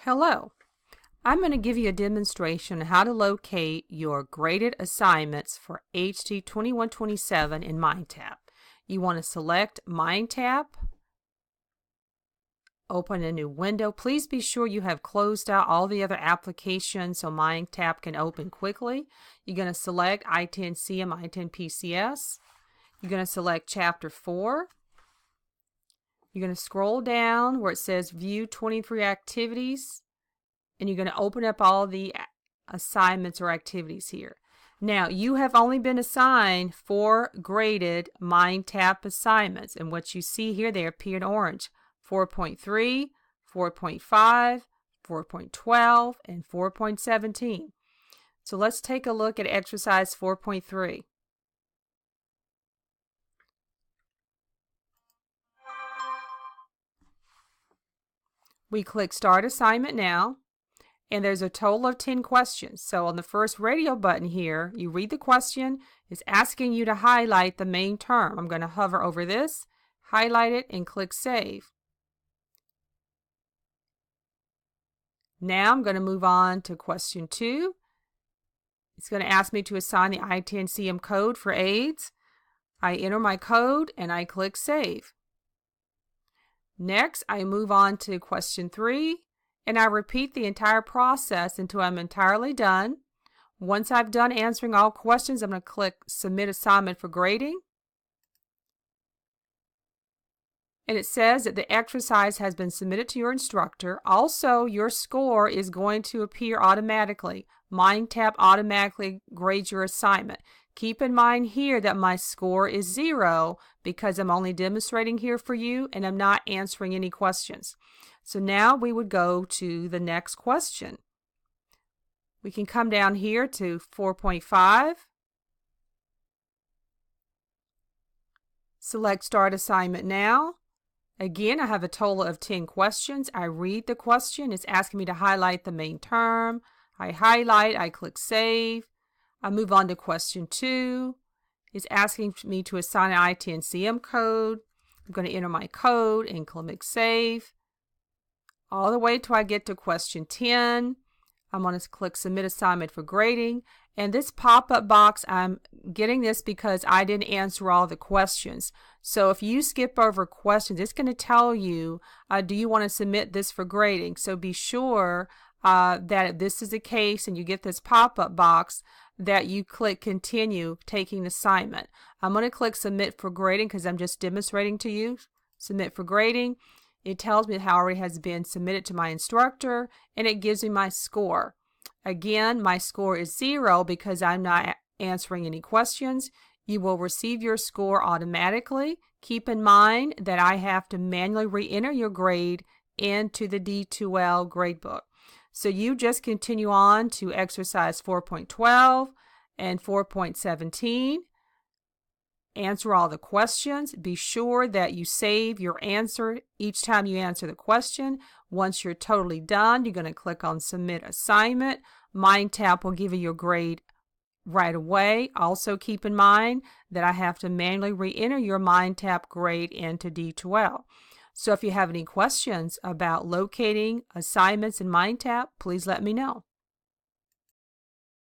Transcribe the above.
Hello, I'm going to give you a demonstration on how to locate your graded assignments for HT2127 in MindTap. You want to select MindTap, open a new window. Please be sure you have closed out all the other applications so MindTap can open quickly. You're going to select I-10CM, I-10PCS. You're going to select Chapter 4. You're going to scroll down where it says View 23 Activities, and you're going to open up all the assignments or activities here. Now, you have only been assigned 4 graded MindTap assignments, and what you see here, they appear in orange: 4.3, 4.5, 4.12, and 4.17. So let's take a look at exercise 4.3. We click Start Assignment Now, and there's a total of 10 questions. So on the first radio button here, you read the question. It's asking you to highlight the main term. I'm going to hover over this, highlight it, and click Save. Now I'm going to move on to question 2. It's going to ask me to assign the I-10CM code for AIDS. I enter my code and I click Save. Next, I move on to question 3, and I repeat the entire process until I'm entirely done. Once I've done answering all questions, I'm going to click Submit Assignment for Grading. And it says that the exercise has been submitted to your instructor. Also, your score is going to appear automatically. MindTap automatically grades your assignment. Keep in mind here that my score is 0 because I'm only demonstrating here for you and I'm not answering any questions. So now we would go to the next question. We can come down here to 4.5. Select Start Assignment Now. Again, I have a total of 10 questions. I read the question. It's asking me to highlight the main term. I highlight, I click Save. I move on to question 2. It's asking me to assign an I-10CM code. I'm going to enter my code and click Save. All the way till I get to question 10. I'm going to click Submit Assignment for Grading. And this pop-up box, I'm getting this because I didn't answer all the questions. So if you skip over questions, it's going to tell you, do you want to submit this for grading? So be sure that if this is the case and you get this pop-up box, that you click Continue taking the assignment. I'm going to click Submit for Grading because I'm just demonstrating to you. Submit for Grading. It tells me how it already has been submitted to my instructor, and it gives me my score. Again, my score is 0 because I'm not answering any questions. You will receive your score automatically. Keep in mind that I have to manually re-enter your grade into the D2L gradebook. So you just continue on to exercise 4.12 and 4.17. Answer all the questions. Be sure that you save your answer each time you answer the question. Once you're totally done, you're going to click on Submit Assignment. MindTap will give you your grade right away. Also keep in mind that I have to manually re-enter your MindTap grade into D2L. So if you have any questions about locating assignments in MindTap, please let me know.